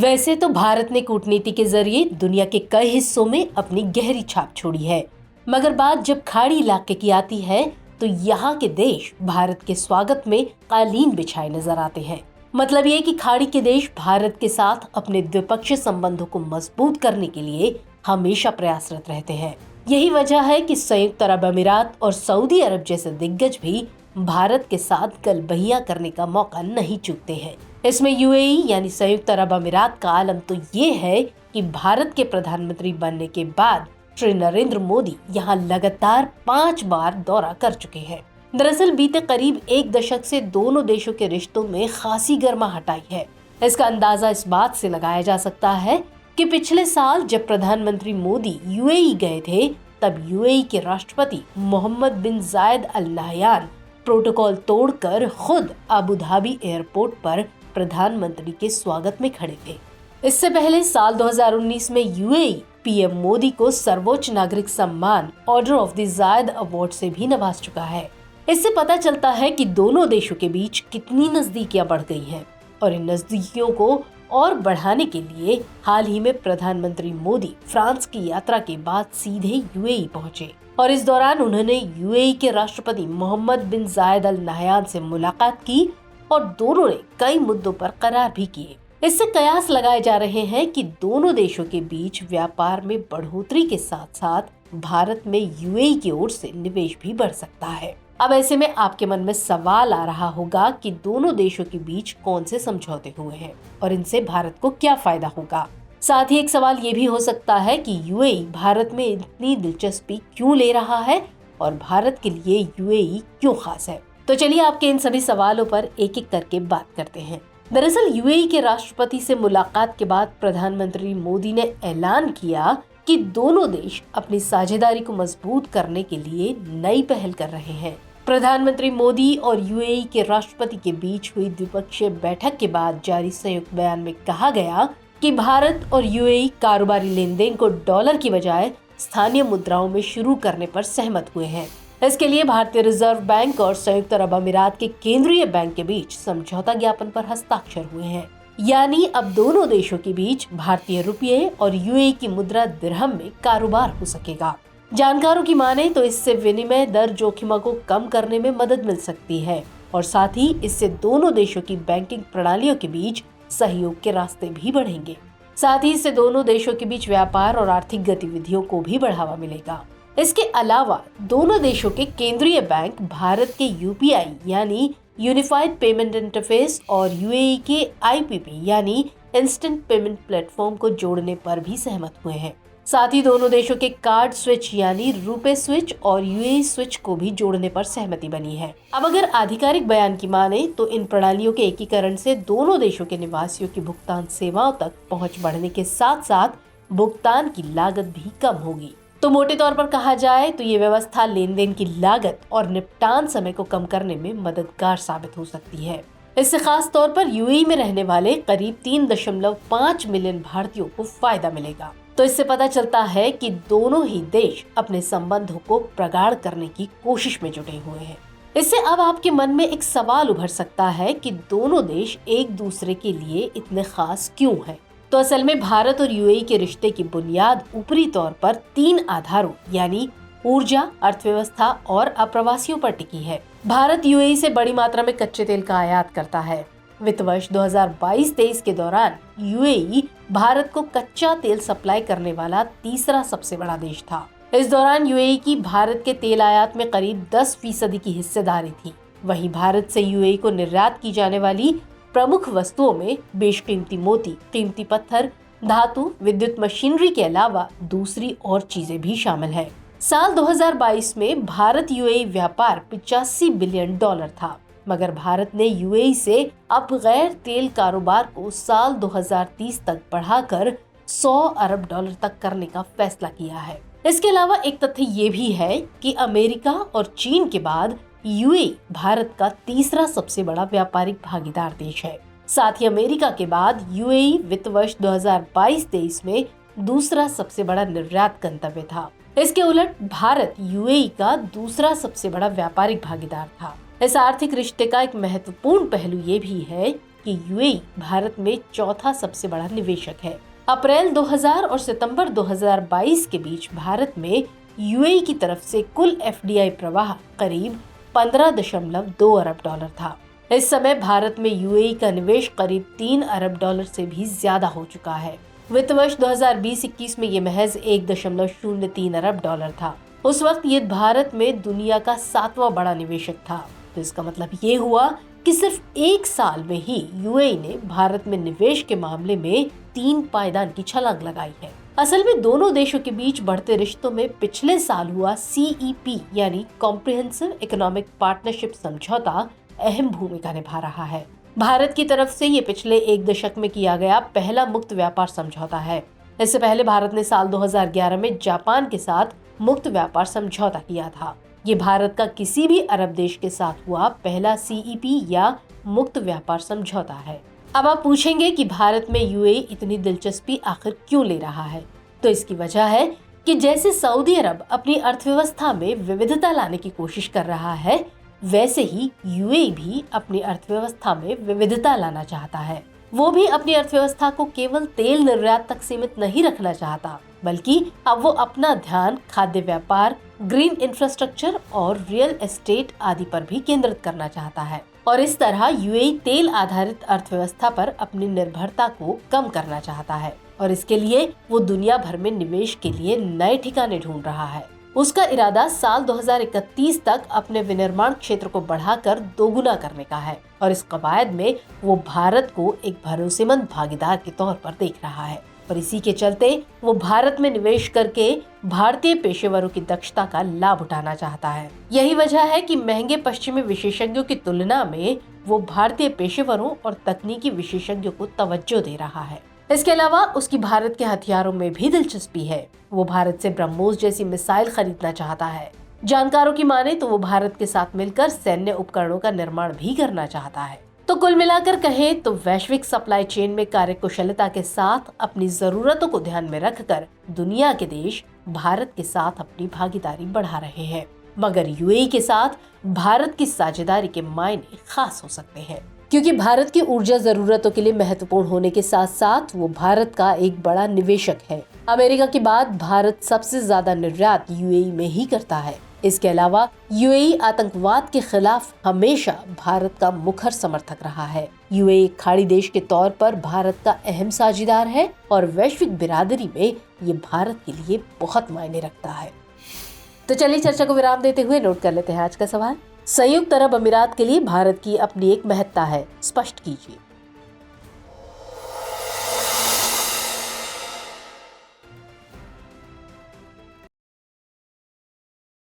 वैसे तो भारत ने कूटनीति के जरिए दुनिया के कई हिस्सों में अपनी गहरी छाप छोड़ी है, मगर बात जब खाड़ी इलाके की आती है तो यहाँ के देश भारत के स्वागत में कालीन बिछाए नजर आते हैं। मतलब ये कि खाड़ी के देश भारत के साथ अपने द्विपक्षीय संबंधों को मजबूत करने के लिए हमेशा प्रयासरत रहते हैं। यही वजह है कि संयुक्त अरब अमीरात और सऊदी अरब जैसे दिग्गज भी भारत के साथ गलबहियां करने का मौका नहीं चूकते हैं। इसमें यूएई यानी संयुक्त अरब अमीरात का आलम तो ये है कि भारत के प्रधानमंत्री बनने के बाद श्री नरेंद्र मोदी यहाँ लगातार 5 बार दौरा कर चुके हैं। दरअसल बीते करीब 1 दशक से दोनों देशों के रिश्तों में खासी गर्माहट आई है। इसका अंदाजा इस बात से लगाया जा सकता है कि पिछले साल जब प्रधानमंत्री मोदी यूएई गए थे, तब यूएई के राष्ट्रपति मोहम्मद बिन जायद अल नाहयान प्रोटोकॉल तोड़कर खुद अबू धाबी एयरपोर्ट पर प्रधानमंत्री के स्वागत में खड़े थे। इससे पहले साल 2019 में यूएई पीएम मोदी को सर्वोच्च नागरिक सम्मान ऑर्डर ऑफ द जायद अवार्ड से भी नवाज चुका है। इससे पता चलता है कि दोनों देशों के बीच कितनी नजदीकियां बढ़ गई हैं और इन नजदीकियों को और बढ़ाने के लिए हाल ही में प्रधानमंत्री मोदी फ्रांस की यात्रा के बाद सीधे यूएई पहुंचे और इस दौरान उन्होंने यूएई के राष्ट्रपति मोहम्मद बिन जायद अल नाहयान से मुलाकात की और दोनों ने कई मुद्दों पर करार भी किए। इससे कयास लगाए जा रहे हैं कि दोनों देशों के बीच व्यापार में बढ़ोतरी के साथ साथ भारत में यूएई की ओर से निवेश भी बढ़ सकता है। अब ऐसे में आपके मन में सवाल आ रहा होगा कि दोनों देशों के बीच कौन से समझौते हुए हैं और इनसे भारत को क्या फायदा होगा। साथ ही एक सवाल ये भी हो सकता है कि यूएई भारत में इतनी दिलचस्पी क्यों ले रहा है और भारत के लिए यूएई क्यों खास है। तो चलिए आपके इन सभी सवालों पर एक एक करके बात करते हैं। दरअसल यूएई के राष्ट्रपति से मुलाकात के बाद प्रधानमंत्री मोदी ने ऐलान किया कि दोनों देश अपनी साझेदारी को मजबूत करने के लिए नई पहल कर रहे हैं। प्रधानमंत्री मोदी और यूएई के राष्ट्रपति के बीच हुई द्विपक्षीय बैठक के बाद जारी संयुक्त बयान में कहा गया कि भारत और यूएई कारोबारी लेन देन को डॉलर की बजाय स्थानीय मुद्राओं में शुरू करने पर सहमत हुए हैं। इसके लिए भारतीय रिजर्व बैंक और संयुक्त अरब अमीरात के केंद्रीय बैंक के बीच समझौता ज्ञापन पर हस्ताक्षर हुए हैं। यानी अब दोनों देशों के बीच भारतीय रुपये और यूएई की मुद्रा दिरहम में कारोबार हो सकेगा। जानकारों की माने तो इससे विनिमय दर जोखिमों को कम करने में मदद मिल सकती है और साथ ही इससे दोनों देशों की बैंकिंग प्रणालियों के बीच सहयोग के रास्ते भी बढ़ेंगे। साथ ही इससे दोनों देशों के बीच व्यापार और आर्थिक गतिविधियों को भी बढ़ावा मिलेगा। इसके अलावा दोनों देशों के केंद्रीय बैंक भारत के यूपीआई यानी यूनिफाइड पेमेंट इंटरफेस और यूएई के आईपीपी यानी इंस्टेंट पेमेंट प्लेटफॉर्म को जोड़ने पर भी सहमत हुए हैं। साथ ही दोनों देशों के कार्ड स्विच यानी रुपे स्विच और यूएई स्विच को भी जोड़ने पर सहमति बनी है। अब अगर आधिकारिक बयान की माने तो इन प्रणालियों के एकीकरण से दोनों देशों के निवासियों की भुगतान सेवाओं तक पहुंच बढ़ने के साथ साथ भुगतान की लागत भी कम होगी। तो मोटे तौर पर कहा जाए तो ये व्यवस्था लेन देन की लागत और निपटान समय को कम करने में मददगार साबित हो सकती है। इससे खास तौर पर यूएई में रहने वाले करीब 3.5 मिलियन भारतीयों को फायदा मिलेगा। तो इससे पता चलता है कि दोनों ही देश अपने संबंधों को प्रगाढ़ करने की कोशिश में जुटे हुए हैं। इससे अब आपके मन में एक सवाल उभर सकता है कि दोनों देश एक दूसरे के लिए इतने खास क्यों हैं? तो असल में भारत और यूएई के रिश्ते की बुनियाद ऊपरी तौर पर 3 आधारों यानी ऊर्जा, अर्थव्यवस्था और अप्रवासियों पर टिकी है। भारत यूएई से बड़ी मात्रा में कच्चे तेल का आयात करता है। वित्त वर्ष 2022-23 के दौरान यूएई भारत को कच्चा तेल सप्लाई करने वाला तीसरा सबसे बड़ा देश था। इस दौरान यूएई की भारत के तेल आयात में करीब 10% की हिस्सेदारी थी। वहीं भारत से यूएई को निर्यात की जाने वाली प्रमुख वस्तुओं में बेशकीमती मोती, कीमती पत्थर, धातु, विद्युत मशीनरी के अलावा दूसरी और चीजें भी शामिल है। साल 2022 में भारत यूएई व्यापार 85 बिलियन डॉलर था, मगर भारत ने यूएई से अब गैर तेल कारोबार को साल 2030 तक बढ़ाकर 100 अरब डॉलर तक करने का फैसला किया है। इसके अलावा एक तथ्य ये भी है कि अमेरिका और चीन के बाद यूएई भारत का तीसरा सबसे बड़ा व्यापारिक भागीदार देश है। साथ ही अमेरिका के बाद यूएई वित्त वर्ष 2022-23 में दूसरा सबसे बड़ा निर्यात गंतव्य था। इसके उलट भारत यूएई का दूसरा सबसे बड़ा व्यापारिक भागीदार था। इस आर्थिक रिश्ते का एक महत्वपूर्ण पहलू ये भी है कि यूएई भारत में चौथा सबसे बड़ा निवेशक है। अप्रैल 2000 और सितंबर 2022 के बीच भारत में यूएई की तरफ से कुल एफडीआई प्रवाह करीब 15.2 अरब डॉलर था। इस समय भारत में यूएई का निवेश करीब 3 अरब डॉलर से भी ज्यादा हो चुका है। वित्त वर्ष 2020-21 में ये महज 1.03 अरब डॉलर था। उस वक्त ये भारत में दुनिया का 7वां बड़ा निवेशक था। तो इसका मतलब ये हुआ कि सिर्फ एक साल में ही यूएई ने भारत में निवेश के मामले में 3 पायदान की छलांग लगाई है। असल में दोनों देशों के बीच बढ़ते रिश्तों में पिछले साल हुआ CEP यानी कॉम्प्रिहेंसिव इकोनॉमिक पार्टनरशिप समझौता अहम भूमिका निभा रहा है। भारत की तरफ से ये पिछले एक दशक में किया गया पहला मुक्त व्यापार समझौता है। इससे पहले भारत ने साल 2011 में जापान के साथ मुक्त व्यापार समझौता किया था। ये भारत का किसी भी अरब देश के साथ हुआ पहला CEP या मुक्त व्यापार समझौता है। अब आप पूछेंगे कि भारत में यूएई इतनी दिलचस्पी आखिर क्यों ले रहा है? तो इसकी वजह है कि जैसे सऊदी अरब अपनी अर्थव्यवस्था में विविधता लाने की कोशिश कर रहा है, वैसे ही यूएई भी अपनी अर्थव्यवस्था में विविधता लाना चाहता है। वो भी अपनी अर्थव्यवस्था को केवल तेल निर्यात तक सीमित नहीं रखना चाहता, बल्कि अब वो अपना ध्यान खाद्य व्यापार, ग्रीन इंफ्रास्ट्रक्चर और रियल एस्टेट आदि पर भी केंद्रित करना चाहता है। और इस तरह यूएई तेल आधारित अर्थव्यवस्था पर अपनी निर्भरता को कम करना चाहता है और इसके लिए वो दुनिया भर में निवेश के लिए नए ठिकाने ढूंढ रहा है। उसका इरादा साल 2031 तक अपने विनिर्माण क्षेत्र को बढ़ाकर दोगुना करने का है और इस कवायद में वो भारत को एक भरोसेमंद भागीदार के तौर पर देख रहा है। और इसी के चलते वो भारत में निवेश करके भारतीय पेशेवरों की दक्षता का लाभ उठाना चाहता है। यही वजह है कि महंगे पश्चिमी विशेषज्ञों की तुलना में वो भारतीय पेशेवरों और तकनीकी विशेषज्ञों को तवज्जो दे रहा है। इसके अलावा उसकी भारत के हथियारों में भी दिलचस्पी है। वो भारत से ब्रह्मोस जैसी मिसाइल खरीदना चाहता है। जानकारों की माने तो वो भारत के साथ मिलकर सैन्य उपकरणों का निर्माण भी करना चाहता है। तो कुल मिलाकर कहें तो वैश्विक सप्लाई चेन में कार्यकुशलता के साथ अपनी जरूरतों को ध्यान में रखकर दुनिया के देश भारत के साथ अपनी भागीदारी बढ़ा रहे हैं। मगर यूएई के साथ भारत की साझेदारी के मायने खास हो सकते हैं, क्योंकि भारत की ऊर्जा जरूरतों के लिए महत्वपूर्ण होने के साथ साथ वो भारत का एक बड़ा निवेशक है। अमेरिका के बाद भारत सबसे ज्यादा निर्यात यूएई में ही करता है। इसके अलावा यूएई आतंकवाद के खिलाफ हमेशा भारत का मुखर समर्थक रहा है। यूएई खाड़ी देश के तौर पर भारत का अहम साझेदार है और वैश्विक बिरादरी में ये भारत के लिए बहुत मायने रखता है। तो चलिए चर्चा को विराम देते हुए नोट कर लेते हैं आज का सवाल। संयुक्त अरब अमीरात के लिए भारत की अपनी एक महत्ता है, स्पष्ट कीजिए।